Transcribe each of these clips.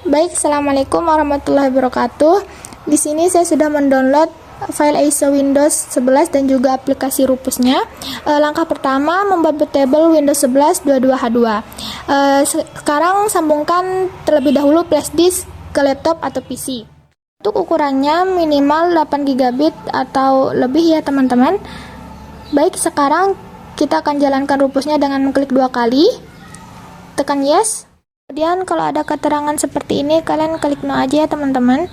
Baik, Assalamualaikum warahmatullahi wabarakatuh. Di sini saya sudah mendownload file ISO Windows 11 dan juga aplikasi Rupusnya. Langkah pertama, membuat bootable Windows 11 22H2. Sekarang sambungkan terlebih dahulu flash disk ke laptop atau PC. Untuk ukurannya minimal 8 GB atau lebih ya teman-teman. Baik, sekarang kita akan jalankan Rupusnya dengan mengklik 2 kali. Tekan yes. Kemudian kalau ada keterangan seperti ini, kalian klik no aja ya teman-teman.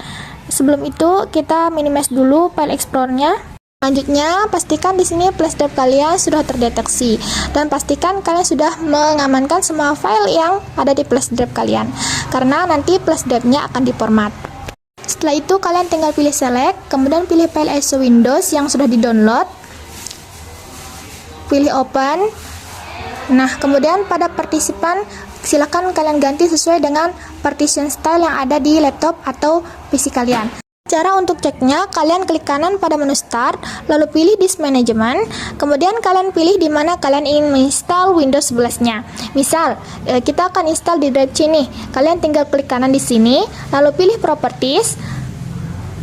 Sebelum itu kita minimize dulu file explore-nya. Selanjutnya pastikan di sini flash drive kalian sudah terdeteksi dan pastikan kalian sudah mengamankan semua file yang ada di flash drive kalian, karena nanti flash drive-nya akan diformat. Setelah itu kalian tinggal pilih select, kemudian pilih file ISO Windows yang sudah di-download. Pilih open. Nah, kemudian pada partisipan silakan kalian ganti sesuai dengan partition style yang ada di laptop atau PC kalian. Cara untuk ceknya, kalian klik kanan pada menu start, lalu pilih disk management, kemudian kalian pilih di mana kalian ingin menginstal Windows 11-nya. Misal, kita akan install di drive C nih. Kalian tinggal klik kanan di sini, lalu pilih properties.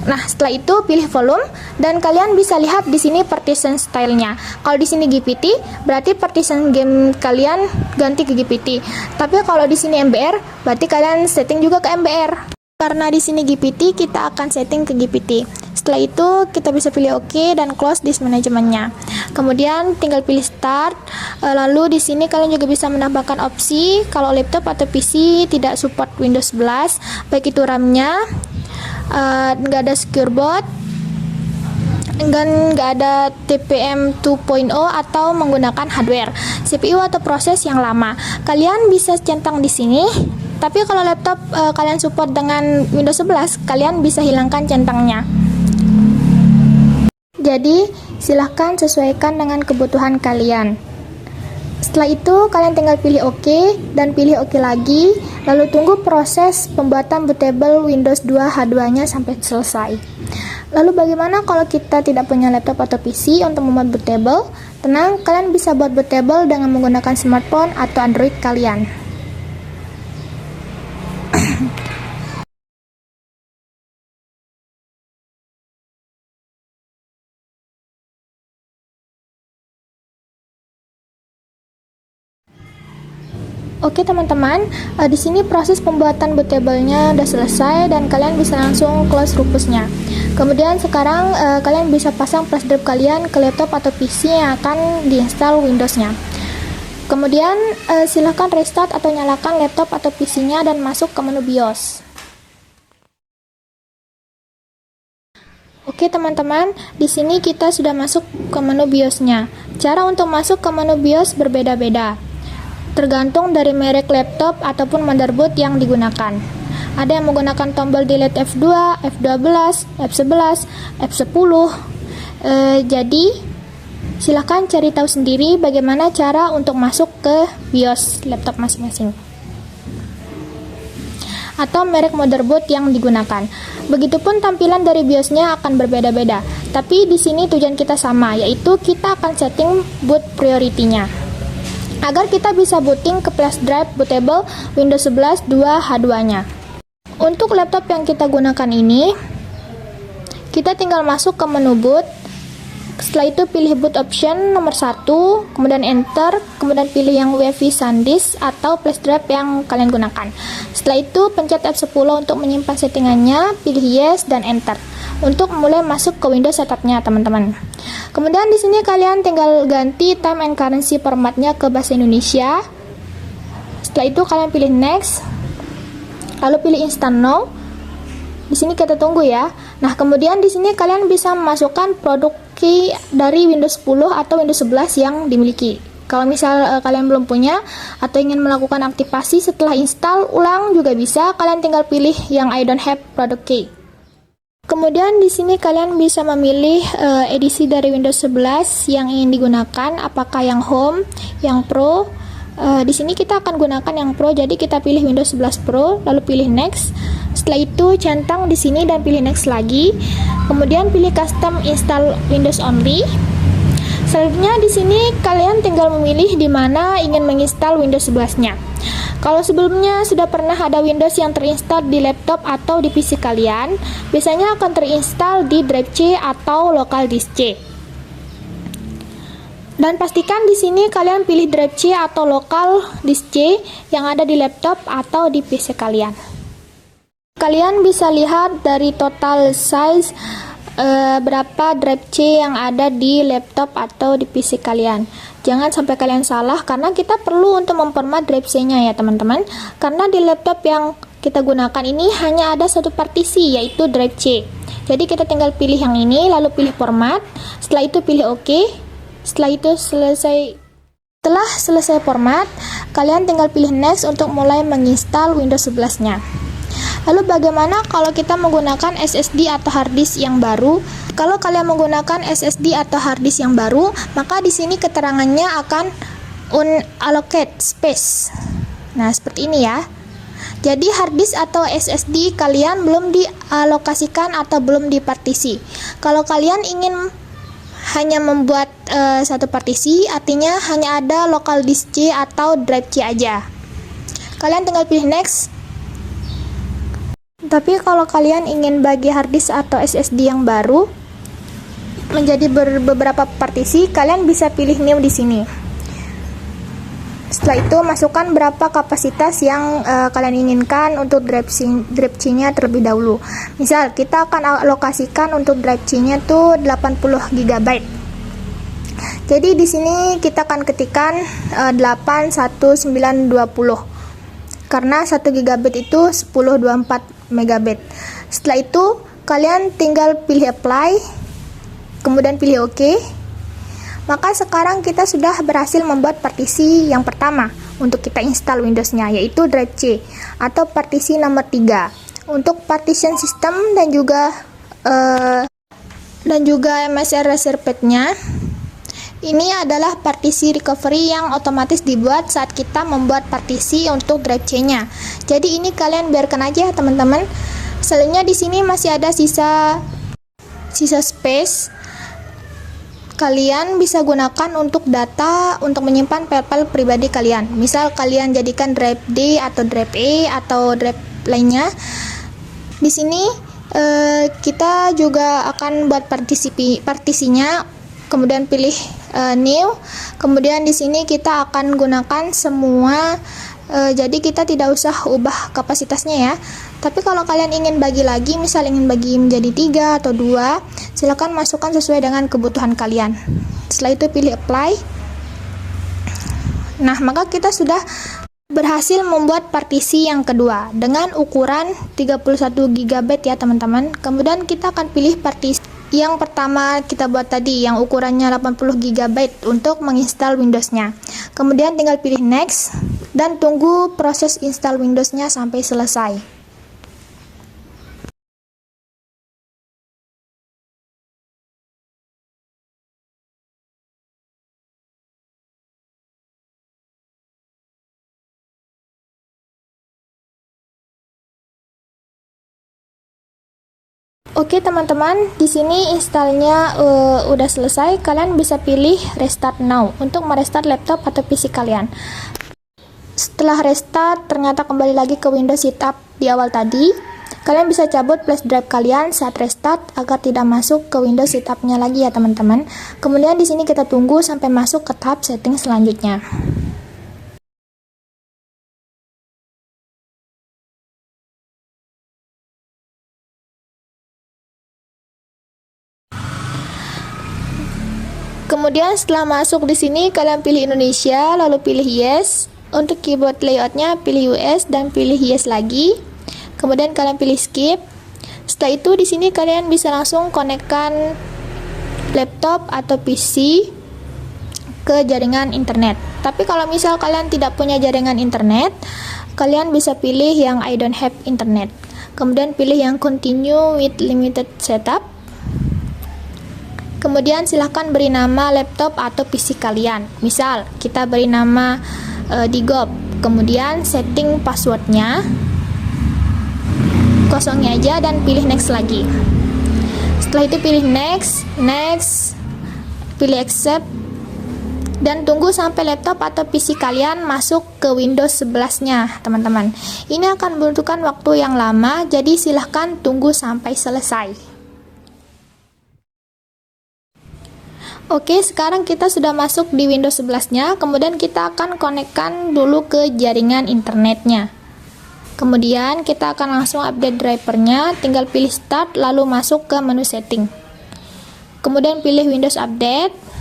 Nah, setelah itu pilih volume dan kalian bisa lihat di sini partition style-nya. Kalau di sini GPT, berarti partition game kalian ganti ke GPT. Tapi kalau di sini MBR, berarti kalian setting juga ke MBR. Karena di sini GPT, kita akan setting ke GPT. Setelah itu kita bisa pilih OK dan close disk manajemennya. Kemudian tinggal pilih start. Lalu di sini kalian juga bisa menambahkan opsi kalau laptop atau PC tidak support Windows 11, baik itu RAM-nya, nggak ada secure boot, nggak ada TPM 2.0 atau menggunakan hardware, CPU atau proses yang lama. Kalian bisa centang di sini. Tapi kalau laptop kalian support dengan Windows 11, kalian bisa hilangkan centangnya. Jadi silahkan sesuaikan dengan kebutuhan kalian. Setelah itu kalian tinggal pilih OK dan pilih OK lagi, lalu tunggu proses pembuatan bootable Windows 2H2-nya sampai selesai. Lalu bagaimana kalau kita tidak punya laptop atau PC untuk membuat bootable? Tenang, kalian bisa buat bootable dengan menggunakan smartphone atau Android kalian. Oke teman-teman, di sini proses pembuatan bootable-nya udah selesai dan kalian bisa langsung close Rupusnya. Kemudian sekarang kalian bisa pasang flash drive kalian ke laptop atau PC yang akan diinstal Windows-nya. Kemudian silahkan restart atau nyalakan laptop atau PC-nya dan masuk ke menu BIOS. Oke teman-teman, di sini kita sudah masuk ke menu BIOS-nya. Cara untuk masuk ke menu BIOS berbeda-beda, tergantung dari merek laptop ataupun motherboard yang digunakan. Ada yang menggunakan tombol delete F2, F12, F11, F10. Jadi silahkan cari tahu sendiri bagaimana cara untuk masuk ke BIOS laptop masing-masing atau merek motherboard yang digunakan. Begitupun tampilan dari BIOS-nya akan berbeda-beda. Tapi di sini tujuan kita sama, yaitu kita akan setting boot priority-nya agar kita bisa booting ke flash drive bootable Windows 11 2H2-nya. Untuk laptop yang kita gunakan ini, kita tinggal masuk ke menu boot. Setelah itu pilih boot option nomor 1, kemudian enter, kemudian pilih yang UEFI SanDisk atau flash drive yang kalian gunakan. Setelah itu pencet F10 untuk menyimpan settingannya, pilih yes dan enter untuk mulai masuk ke Windows setup-nya teman-teman. Kemudian di sini kalian tinggal ganti time and currency formatnya ke bahasa Indonesia. Setelah itu kalian pilih next, lalu pilih instant no. Di sini kita tunggu ya. Nah, kemudian di sini kalian bisa memasukkan produk key dari Windows 10 atau Windows 11 yang dimiliki. Kalau misal kalian belum punya atau ingin melakukan aktivasi setelah install ulang juga bisa, kalian tinggal pilih yang I don't have product key. Kemudian di sini kalian bisa memilih edisi dari Windows 11 yang ingin digunakan, apakah yang Home, yang Pro. Di sini kita akan gunakan yang Pro, jadi kita pilih Windows 11 Pro, lalu pilih Next. Setelah itu centang di sini dan pilih Next lagi. Kemudian pilih Custom Install Windows Only. Selanjutnya di sini kalian tinggal memilih di mana ingin menginstal Windows 11-nya. Kalau sebelumnya sudah pernah ada Windows yang terinstall di laptop atau di PC kalian, biasanya akan terinstall di drive C atau local disk C. Dan pastikan di sini kalian pilih drive C atau local disk C yang ada di laptop atau di PC kalian. Kalian bisa lihat dari total size berapa drive C yang ada di laptop atau di PC kalian. Jangan sampai kalian salah, karena kita perlu untuk memformat drive C-nya ya teman-teman. Karena di laptop yang kita gunakan ini hanya ada satu partisi, yaitu drive C. Jadi kita tinggal pilih yang ini, lalu pilih format. Setelah itu pilih OK. Setelah itu Setelah selesai format, kalian tinggal pilih next untuk mulai menginstal Windows 11-nya. Lalu bagaimana kalau kita menggunakan SSD atau hard disk yang baru? Kalau kalian menggunakan SSD atau hard disk yang baru, maka di sini keterangannya akan unallocate space. Nah, seperti ini ya. Jadi hard disk atau SSD kalian belum dialokasikan atau belum dipartisi. Kalau kalian ingin hanya membuat satu partisi, artinya hanya ada local disk C atau drive C aja. Kalian tinggal pilih next. Tapi kalau kalian ingin bagi hard disk atau SSD yang baru menjadi beberapa partisi, kalian bisa pilih new di sini. Setelah itu masukkan berapa kapasitas yang kalian inginkan untuk drive C-nya terlebih dahulu. Misal kita akan alokasikan untuk drive C-nya tuh 80 GB. Jadi di sini kita akan ketikkan 81920. Karena 1 GB itu 1024 MB. Setelah itu kalian tinggal pilih apply, kemudian pilih OK. Maka sekarang kita sudah berhasil membuat partisi yang pertama untuk kita install Windows-nya, yaitu drive C atau partisi nomor 3 untuk partition system dan juga MSR reserve pad-nya. Ini adalah partisi recovery yang otomatis dibuat saat kita membuat partisi untuk drive C-nya. Jadi ini kalian biarkan aja teman-teman. Selanjutnya di sini masih ada sisa space. Kalian bisa gunakan untuk data untuk menyimpan file-file pribadi kalian. Misal kalian jadikan drive D atau drive E atau drive lainnya. Di sini kita juga akan buat partisinya. Kemudian pilih new. Kemudian di sini kita akan gunakan semua. Jadi kita tidak usah ubah kapasitasnya ya. Tapi kalau kalian ingin bagi lagi, misal ingin bagi menjadi 3 atau 2, silakan masukkan sesuai dengan kebutuhan kalian. Setelah itu pilih apply. Nah, maka kita sudah berhasil membuat partisi yang kedua dengan ukuran 31 GB ya teman-teman. Kemudian kita akan pilih partisi yang pertama kita buat tadi yang ukurannya 80 GB untuk menginstal Windows-nya. Kemudian tinggal pilih next dan tunggu proses install Windows-nya sampai selesai. Oke teman-teman, di sini installnya udah selesai. Kalian bisa pilih restart now untuk merestart laptop atau PC kalian. Setelah restart, ternyata kembali lagi ke Windows setup di awal tadi. Kalian bisa cabut flash drive kalian saat restart agar tidak masuk ke Windows setupnya lagi ya teman-teman. Kemudian di sini kita tunggu sampai masuk ke tab setting selanjutnya. Kemudian setelah masuk di sini kalian pilih Indonesia, lalu pilih yes. Untuk keyboard layoutnya pilih US dan pilih yes lagi. Kemudian kalian pilih skip. Setelah itu di sini kalian bisa langsung konekkan laptop atau PC ke jaringan internet. Tapi kalau misal kalian tidak punya jaringan internet, kalian bisa pilih yang I don't have internet. Kemudian pilih yang continue with limited setup. Kemudian silahkan beri nama laptop atau PC kalian. Misal kita beri nama Digop. Kemudian setting passwordnya kosongnya aja dan pilih next lagi. Setelah itu pilih next, pilih accept. Dan tunggu sampai laptop atau PC kalian masuk ke Windows 11-nya, teman-teman. Ini akan membutuhkan waktu yang lama, jadi silahkan tunggu sampai selesai. Oke, sekarang kita sudah masuk di Windows 11-nya, kemudian kita akan konekkan dulu ke jaringan internetnya. Kemudian kita akan langsung update drivernya, tinggal pilih Start, lalu masuk ke menu setting. Kemudian pilih Windows Update.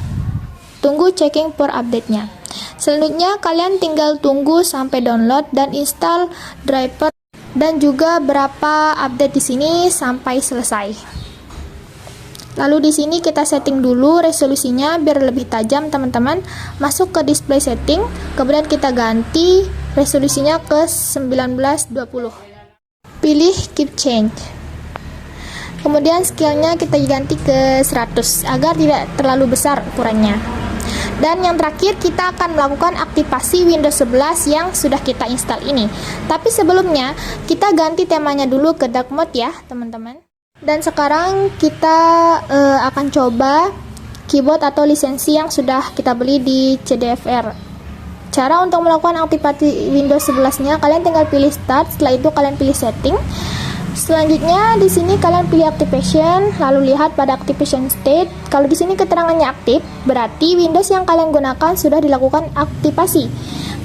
Tunggu checking for update-nya. Selanjutnya kalian tinggal tunggu sampai download dan install driver dan juga berapa update di sini sampai selesai. Lalu di sini kita setting dulu resolusinya biar lebih tajam, teman-teman. Masuk ke display setting, kemudian kita ganti resolusinya ke 1920. Pilih keep change. Kemudian scale-nya kita ganti ke 100 agar tidak terlalu besar ukurannya. Dan yang terakhir kita akan melakukan aktivasi Windows 11 yang sudah kita install ini. Tapi sebelumnya kita ganti temanya dulu ke dark mode ya, teman-teman. Dan sekarang kita akan coba keyboard atau lisensi yang sudah kita beli di CDFR. Cara untuk melakukan aktivasi Windows 11-nya, kalian tinggal pilih Start, setelah itu kalian pilih Setting. Selanjutnya di sini kalian pilih Activation, lalu lihat pada Activation State. Kalau di sini keterangannya aktif, berarti Windows yang kalian gunakan sudah dilakukan aktivasi.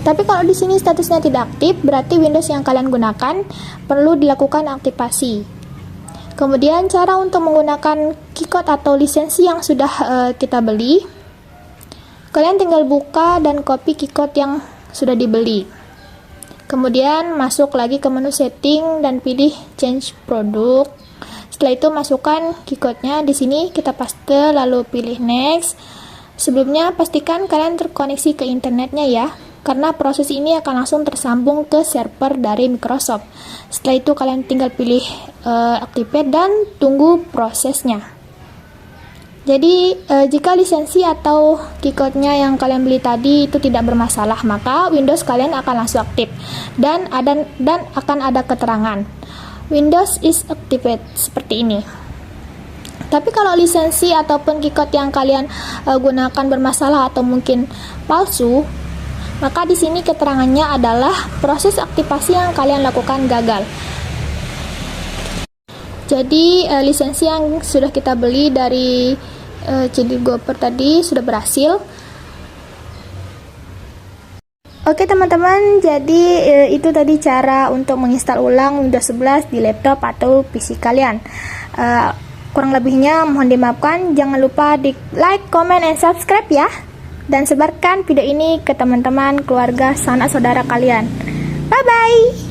Tapi kalau di sini statusnya tidak aktif, berarti Windows yang kalian gunakan perlu dilakukan aktivasi. Kemudian cara untuk menggunakan keycode atau lisensi yang sudah kita beli, kalian tinggal buka dan copy keycode yang sudah dibeli. Kemudian masuk lagi ke menu setting dan pilih change product. Setelah itu masukkan keycode-nya di sini, kita paste lalu pilih next. Sebelumnya pastikan kalian terkoneksi ke internetnya ya, karena proses ini akan langsung tersambung ke server dari Microsoft. Setelah itu kalian tinggal pilih activate dan tunggu prosesnya. Jadi jika lisensi atau keycode-nya yang kalian beli tadi itu tidak bermasalah, maka Windows kalian akan langsung aktif dan akan ada keterangan Windows is activated seperti ini. Tapi kalau lisensi ataupun keycode yang kalian gunakan bermasalah atau mungkin palsu, maka di sini keterangannya adalah proses aktivasi yang kalian lakukan gagal. Jadi lisensi yang sudah kita beli dari CD Goper tadi sudah berhasil. Oke teman-teman, jadi itu tadi cara untuk menginstal ulang Windows 11 di laptop atau PC kalian. Kurang lebihnya mohon dimaafkan. Jangan lupa di like, comment, and subscribe ya. Dan sebarkan video ini ke teman-teman, keluarga, sanak saudara kalian. Bye-bye.